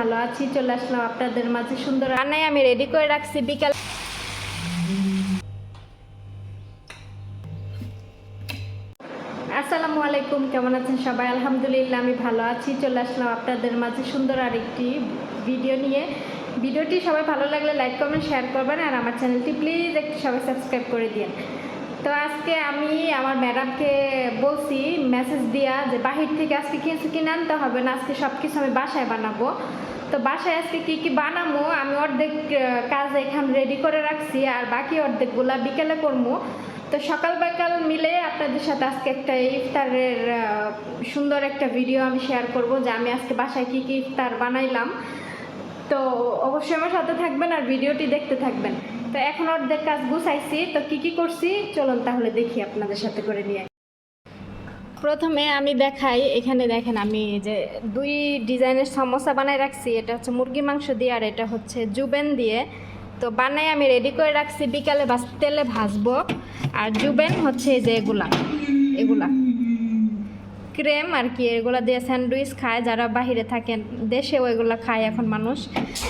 ভালো আছি, চলে আসলাম আপনাদের মাঝে সুন্দর রান্নায় আমি রেডি করে রাখছি বিকাল। আসসালামু আলাইকুম, কেমন আছেন সবাই? আলহামদুলিল্লাহ আমি ভালো আছি। চলে আসলাম আপনাদের মাঝে সুন্দর আরেকটি ভিডিও নিয়ে। ভিডিওটি সবাই ভালো লাগলে লাইক করবেন, শেয়ার করবেন, আর আমার চ্যানেলটি প্লিজ একটু সবাই সাবস্ক্রাইব করে দিন। তো আজকে আমি আমার ম্যাডামকে বলছি মেসেজ দিয়া যে বাহির থেকে আজকে কিছু কিনে আনতে হবে না, আজকে সব কিছু আমি বাসায় বানাবো। তো বাসায় আজকে কী কী বানাবো আমি অর্ধেক কাজ এখানে রেডি করে রাখছি, আর বাকি অর্ধেকগুলা বিকেলে করবো। তো সকাল বিকাল মিলে আপনাদের সাথে আজকে একটা ইফতারের সুন্দর একটা ভিডিও আমি শেয়ার করব যে আমি আজকে বাসায় কী কী ইফতার বানাইলাম। তো অবশ্যই আমার সাথে থাকবেন আর ভিডিওটি দেখতে থাকবেন। তো এখন অর্ধেক কাজ গুছাইছি, তো কী কী করছি চলুন তাহলে দেখি আপনাদের সাথে করে নিয়ে। প্রথমে আমি দেখাই, এখানে দেখেন আমি যে দুই ডিজাইনের সমোসা বানাই রাখছি। এটা হচ্ছে মুরগির মাংস দিয়ে আর এটা হচ্ছে জুবেন দিয়ে। তো বানাই আমি রেডি করে রাখছি, বিকালে তেলে ভাজবো। আর জুবেন হচ্ছে এই যে এগুলা ক্রেম আর কি, এগুলা দিয়ে স্যান্ডউইচ খায় যারা বাহিরে থাকেন, দেশেও এগুলা খায় এখন মানুষ।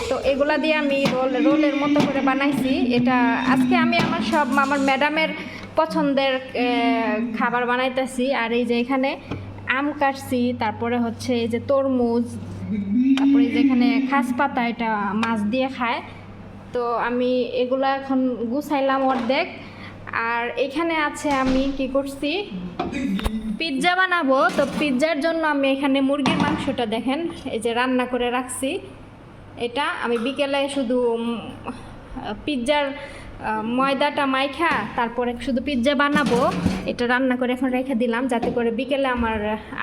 তো এগুলা দিয়ে আমি রোলের মতো করে বানাইছি। এটা আজকে আমি আমার ম্যাডামের পছন্দের খাবার বানাইতেছি। আর এই যে এখানে আম কাটছি, তারপরে হচ্ছে এই যে তরমুজ, তারপরে এই যে এখানে খাস পাতা, এটা মাছ দিয়ে খায়। তো আমি এগুলা এখন গুছাইলাম অর্ধেক। আর এখানে আছে আমি কি করছি, পিৎজা বানাবো। তো পিৎজার জন্য আমি এখানে মুরগির মাংসটা দেখেন এই যে রান্না করে রাখছি। এটা আমি বিকেলে শুধু পিৎজার ময়দাটা মাইখা তারপরে শুধু পিৎজা বানাবো। এটা রান্না করে এখন রেখে দিলাম যাতে করে বিকেলে আমার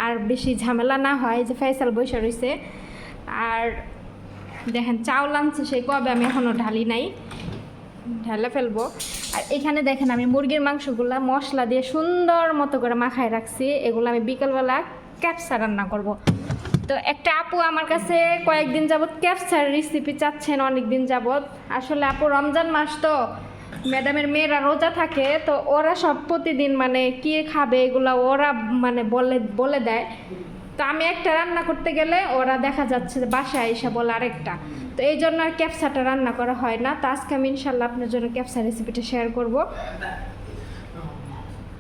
আর বেশি ঝামেলা না হয়। যে ফয়সাল বসে রয়েছে। আর দেখেন চাউল আনছে সেই কবে, আমি এখনও ঢালি নাই, ঢেলে ফেলবো। আর এখানে দেখেন আমি মুরগির মাংসগুলা মশলা দিয়ে সুন্দর মতো করে মাখায় রাখছি। এগুলো আমি বিকেলবেলা ক্যাপসা রান্না করব। তো একটা আপু আমার কাছে কয়েকদিন যাবৎ ক্যাপসার রেসিপি চাচ্ছেন, অনেক দিন যাবৎ। আসলে আপু রমজান মাস তো ম্যাডামের মেয়েরা রোজা থাকে, তো ওরা সব প্রতিদিন মানে কি খাবে এগুলা ওরা মানে বলে দেয়। তো আমি একটা রান্না করতে গেলে ওরা দেখা যাচ্ছে যে বাসায় এসে বলে আরেকটা। তো এই জন্য আর ক্যাপসাটা রান্না করা হয় না। তো আজকে আমি ইনশাল্লাহ আপনার জন্য ক্যাপসা রেসিপিটা শেয়ার করব।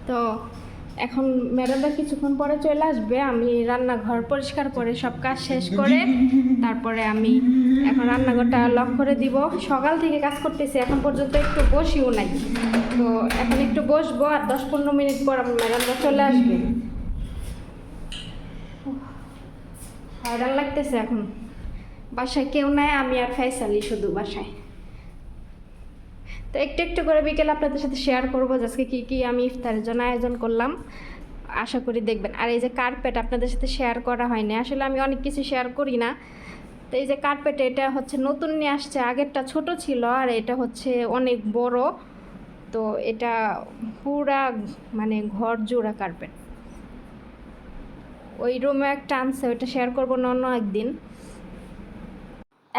তো এখন ম্যাডামরা কিছুক্ষণ পরে চলে আসবে, আমি রান্নাঘর পরিষ্কার করে সব কাজ শেষ করে তারপরে আমি এখন রান্নাঘরটা লক করে দিব। সকাল থেকে কাজ করতেছি, এখন পর্যন্ত একটু বসিও নাই। তো এখন একটু বসবো, আর 10-15 মিনিট পর ম্যাডামরা চলে আসবে। হয়রান লাগতেছে, এখন বাসায় কেউ নাই, আমি আর ফয়সালি শুধু বাসায়। তো একটু একটু করে বিকেল আপনাদের সাথে শেয়ার করবো আজকে কী কী আমি ইফতারের জন্য আয়োজন করলাম, আশা করি দেখবেন। আর এই যে কার্পেট আপনাদের সাথে শেয়ার করা হয়নি, আসলে আমি অনেক কিছু শেয়ার করি না। তো এই যে কার্পেট, এটা হচ্ছে নতুন নিয়ে আসছে, আগেরটা ছোট ছিল আর এটা হচ্ছে অনেক বড়। তো এটা পুরা মানে ঘর জোড়া কার্পেট। ওই রুমে একটা আনছে, ওইটা শেয়ার করবো না অন্য একদিন।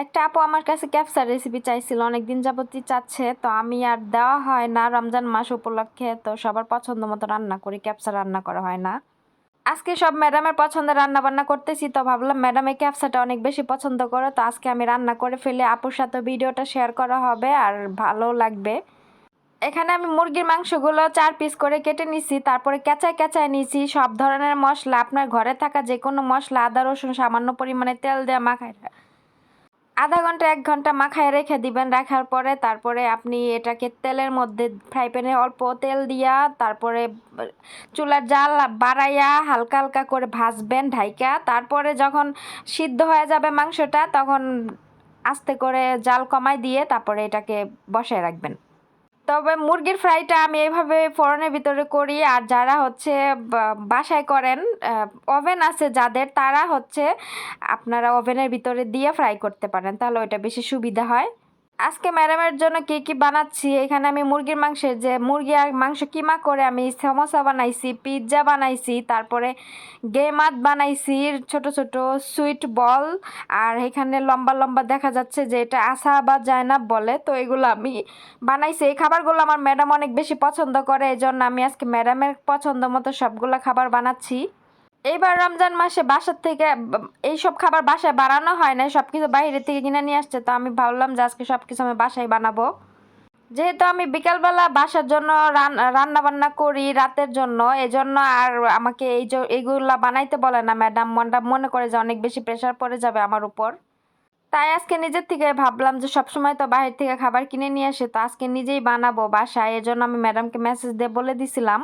একটা আপু আমার কাছে ক্যাপসার রেসিপি চাইছিল, অনেকদিন যাবতই চাচ্ছে, তো আমি আর দেওয়া হয় না রমজান মাস উপলক্ষে। তো সবার পছন্দ মতো রান্না করি, ক্যাপসা রান্না করা হয় না। আজকে সব ম্যাডামের পছন্দের রান্না বান্না করতেছি, তো ভাবলাম ম্যাডাম এই ক্যাপসাটা অনেক বেশি পছন্দ করে, তো আজকে আমি রান্না করে ফেলে আপুর সাথে ভিডিওটা শেয়ার করা হবে আর ভালো লাগবে। এখানে আমি মুরগির মাংসগুলো 4 পিস করে কেটে নিছি, তারপরে কেচায় নিছি সব ধরনের মশলা, আপনার ঘরে থাকা যে কোনো মশলা, আদা রসুন সামান্য পরিমাণে তেল দিয়ে মাখায় আধা ঘন্টা 1 ঘন্টা মাখায় রেখে দিবেন। রাখার পরে তারপরে আপনি এটাকে তেলের মধ্যে ফ্রাই প্যানে অল্প তেল দিয়া তারপরে চুলার জাল বাড়াইয়া হালকা হালকা করে ভাজবেন ঢাইকা। তারপরে যখন সিদ্ধ হয়ে যাবে মাংসটা, তখন আস্তে করে জাল কমায় দিয়ে তারপরে এটাকে বসায় রাখবেন। তবে মুরগির ফ্রাইটা আমি এইভাবে ফোড়নের ভিতরে করি। আর যারা হচ্ছে বাসায় করেন, ওভেন আছে যাদের, তারা হচ্ছে আপনারা ওভেনের ভিতরে দিয়ে ফ্রাই করতে পারেন, তাহলে ওইটা বেশি সুবিধা হয়। আজকে ম্যাডামের জন্য কি কি বানাচ্ছি, এখানে আমি মুরগির মাংসের যে মুরগি আর মাংস কিমা করে আমি সমোসা বানাইছি, পিৎজা বানাইছি, তারপরে গেমাত বানাইছি ছোট ছোট সুইট বল। আর এখানে লম্বা লম্বা দেখা যাচ্ছে যে এটা আসা বা জায়নাব বলে। তো এগুলো আমি বানাইছি। এই খাবারগুলো আমার ম্যাডাম অনেক বেশি পছন্দ করে, এই জন্য আমি আজকে ম্যাডামের পছন্দ মতো সবগুলো খাবার বানাচ্ছি। এইবার রমজান মাসে বাসার থেকে এইসব খাবার বাসায় বানানো হয় না, সব কিছু বাইরে থেকে কিনে নিয়ে আসছে। তো আমি ভাবলাম যে আজকে সব কিছু আমি বাসায় বানাবো। যেহেতু আমি বিকালবেলা বাসার জন্য রান্না বান্না করি রাতের জন্য, এজন্য আর আমাকে এইগুলা বানাইতে বলে না ম্যাডাম। মনে করে যে অনেক বেশি প্রেশার পড়ে যাবে আমার উপর। তাই আজকে নিজের থেকে ভাবলাম যে সবসময় তো বাইরে থেকে খাবার কিনে নিয়ে আসে, তো আজকে নিজেই বানাবো বাসায়। এজন্য আমি ম্যাডামকে মেসেজ দিয়ে বলে দিছিলাম,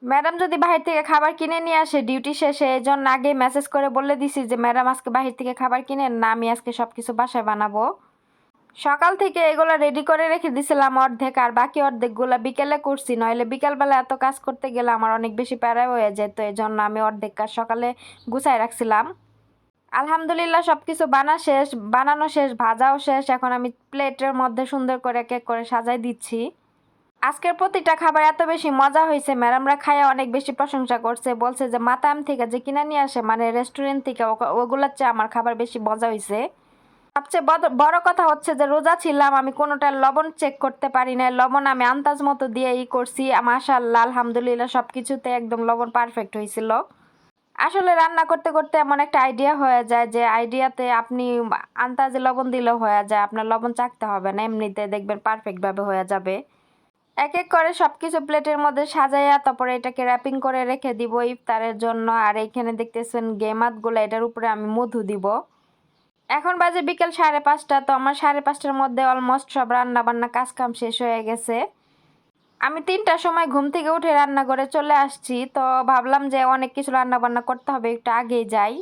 ম্যাডাম যদি বাহির থেকে খাবার কিনে নিয়ে আসে ডিউটি শেষে, এজন্য আগে মেসেজ করে বলে দিছি যে ম্যাডাম আজকে বাহির থেকে খাবার কিনেন না, আমি আজকে সব কিছু বাসায় বানাবো। সকাল থেকে এগুলো রেডি করে রেখে দিছিলাম অর্ধেক, আর বাকি অর্ধেকগুলো বিকেলে করছি। নইলে বিকেলবেলা এত কাজ করতে গেলে আমার অনেক বেশি প্যারা হয়ে যেত, এজন্য আমি অর্ধেক কাজ সকালে গুছায় রাখছিলাম। আলহামদুলিল্লাহ সব কিছু বানানো শেষ, ভাজাও শেষ। এখন আমি প্লেটের মধ্যে সুন্দর করে কেক করে সাজাই দিচ্ছি। আজকের প্রতিটা খাবার এত বেশি মজা হয়েছে, ম্যাডামরা খাইয়া অনেক বেশি প্রশংসা করছে, বলছে যে মাতাম থেকে যে কিনে নিয়ে আসে মানে রেস্টুরেন্ট থেকে, ওগুলোর চেয়ে আমার খাবার বেশি মজা হয়েছে। সবচেয়ে বড় কথা হচ্ছে যে রোজা ছিলাম, আমি কোনোটা লবণ চেক করতে পারি না। লবণ আমি আন্দাজ মতো দিয়ে করছি। মাশাআল্লাহ আলহামদুলিল্লাহ সব কিছুতে একদম লবণ পারফেক্ট হয়েছিল। আসলে রান্না করতে করতে এমন একটা আইডিয়া হয়ে যায় যে আইডিয়াতে আপনি আন্দাজে লবণ দিলেও হয়ে যায়, আপনার লবণ চাখতে হবে না, এমনিতে দেখবেন পারফেক্টভাবে হয়ে যাবে। এক এক করে সবকিছু প্লেটের মধ্যে সাজাইয়া তারপরে এটাকে র্যাপিং করে রেখে দিব ইফতারের জন্য। আর এইখানে দেখতেছেন গেমাতগুলো, এটার উপরে আমি মধু দিব। এখন বাজে বিকেল 5:30। তো আমার 5:30টার মধ্যে অলমোস্ট সব রান্না বান্না কাজ কাম শেষ হয়ে গেছে। আমি 3টার সময় ঘুম থেকে উঠে রান্না করে চলে আসছি। তো ভাবলাম যে অনেক কিছু রান্না বান্না করতে হবে, একটু আগেই যাই।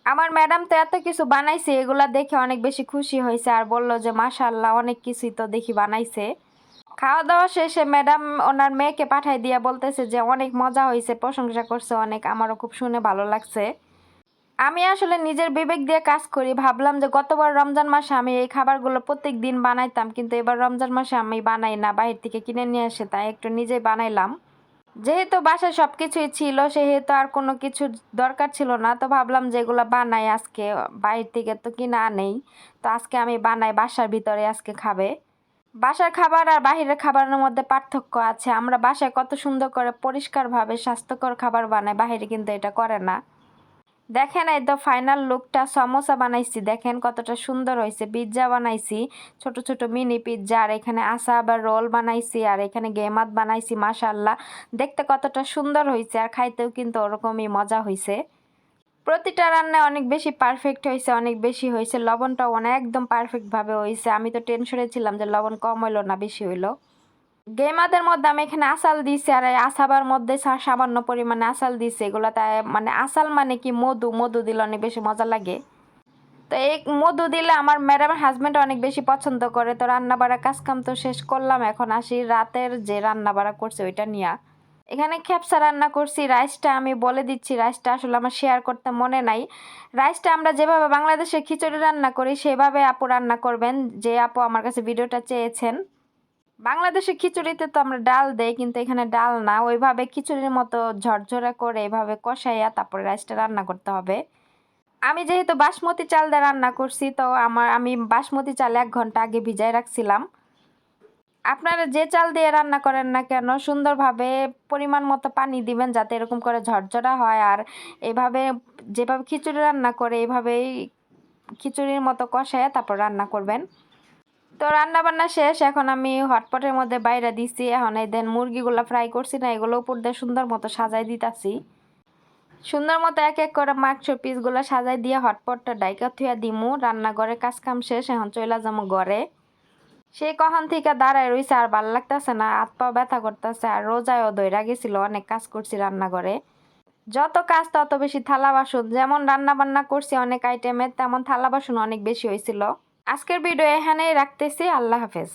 আমার ম্যাডাম তো এত কিছু বানাইছে, এগুলা দেখে অনেক বেশি খুশি হয়েছে আর বলল যে মাশাআল্লাহ অনেক কিছুই তো দেখি বানাইছে। খাওয়া দাওয়া শেষে ম্যাডাম ওনার মেয়েকে পাঠাই দিয়া বলতেছে যে অনেক মজা হয়েছে, প্রশংসা করছে অনেক, আমারও খুব শুনে ভালো লাগছে। আমি আসলে নিজের বিবেক দিয়ে কাজ করি। ভাবলাম যে গতবার রমজান মাসে আমি এই খাবারগুলো প্রত্যেক দিন বানাইতাম, কিন্তু এবার রমজান মাসে আমি বানাই না, বাইরে থেকে কিনে নিয়ে আসে, তাই একটু নিজেই বানাইলাম। যেহেতু বাসায় সব কিছুই ছিল সেহেতু আর কোনো কিছু দরকার ছিল না। তো ভাবলাম যে এগুলো বানাই আজকে, বাইরে থেকে তো কিনা আনেই, তো আজকে আমি বানাই, বাসার ভিতরে আজকে খাবে। বাসার খাবার আর বাহিরের খাবারের মধ্যে পার্থক্য আছে। আমরা বাসায় কত সুন্দর করে পরিষ্কারভাবে স্বাস্থ্যকর খাবার বানাই, বাহিরে কিন্তু এটা করে না। দেখেন এই তো ফাইনাল লুকটা, সমোসা বানাইছি, দেখেন কতটা সুন্দর হয়েছে। পিৎজা বানাইছি, ছোট ছোট মিনি পিৎজা। আর এখানে আসা আবার রোল বানাইছি, আর এখানে গেমাত বানাইছি। মাশাআল্লাহ দেখতে কতটা সুন্দর হয়েছে, আর খাইতেও কিন্তু ওরকমই মজা হয়েছে। প্রতিটা রান্নায় অনেক বেশি পারফেক্ট হয়েছে, অনেক বেশি হয়েছে। লবণটাও একদম পারফেক্টভাবে হয়েছে। আমি তো টেনশনে ছিলাম যে লবণ কম হইলো না বেশি হইলো। গেমাদের মধ্যে আমি এখানে আসাল দিছি, আর এই আসাবার মধ্যে সামান্য পরিমাণে আসাল দিছি। এগুলো তাই মানে আসাল মানে কি মধু, মধু দিলে অনেক বেশি মজা লাগে। তো এই মধু দিলে আমার ম্যাডামের হাজব্যান্ড অনেক বেশি পছন্দ করে। তো রান্না বাড়া কাজ কাম তো শেষ করলাম, এখন আসি রাতের যে রান্না বাড়া করছে ওইটা নিয়ে। এখানে খেপসা রান্না করছি। রাইসটা আমি বলে দিচ্ছি, রাইসটা আসলে আমার শেয়ার করতে মনে নাই। রাইসটা আমরা যেভাবে বাংলাদেশে খিচুড়ি রান্না করি সেভাবে আপু রান্না করবেন, যে আপু আমার কাছে ভিডিওটা চেয়েছেন। বাংলাদেশে খিচুড়িতে তো আমরা ডাল দেই, কিন্তু এখানে ডাল না, ওইভাবে খিচুড়ির মতো ঝরঝরা করে এভাবে কষাইয়া তারপরে রাইসটা রান্না করতে হবে। আমি যেহেতু বাসমতি চাল দিয়ে রান্না করছি, তো আমি বাসমতি চাল 1 ঘন্টা আগে ভিজায় রাখছিলাম। আপনারা যে চাল দিয়ে রান্না করেন না কেন সুন্দরভাবে পরিমাণ মতো পানি দিবেন, যাতে এরকম করে ঝরঝরা হয়। আর এভাবে যেভাবে খিচুড়ি রান্না করে এইভাবেই খিচুড়ির মতো কষাইয়া তারপর রান্না করবেন। তো রান্না বান্না শেষ, এখন আমি হটপটের মধ্যে বাইরে দিছি। এখন এই দেন মুরগিগুলো ফ্রাই করছি না, এগুলো উপর দিয়ে সুন্দর মতো সাজাই দিতাছি। সুন্দর মতো এক এক করে মাংসের পিসগুলো সাজাই দিয়ে হটপটটা ডাইকা থুয়া দিমু। রান্নাঘরে কাজ কাম শেষ, এখন চইলা যাবো ঘরে। সে কখন থেকে দাঁড়ায় রইছে, আর ভাল লাগতেছে না, হাত পা ব্যথা করতেছে। আর রোজায়ও দইরা গেছিল, অনেক কাজ করছি রান্নাঘরে। যত কাজ তত বেশি থালা বাসন। যেমন রান্না বান্না করছি অনেক আইটেমের, তেমন থালা বাসন অনেক বেশি হয়েছিল। আজকের ভিডিও এখানেই রাখতেছি। আল্লাহ হাফেজ।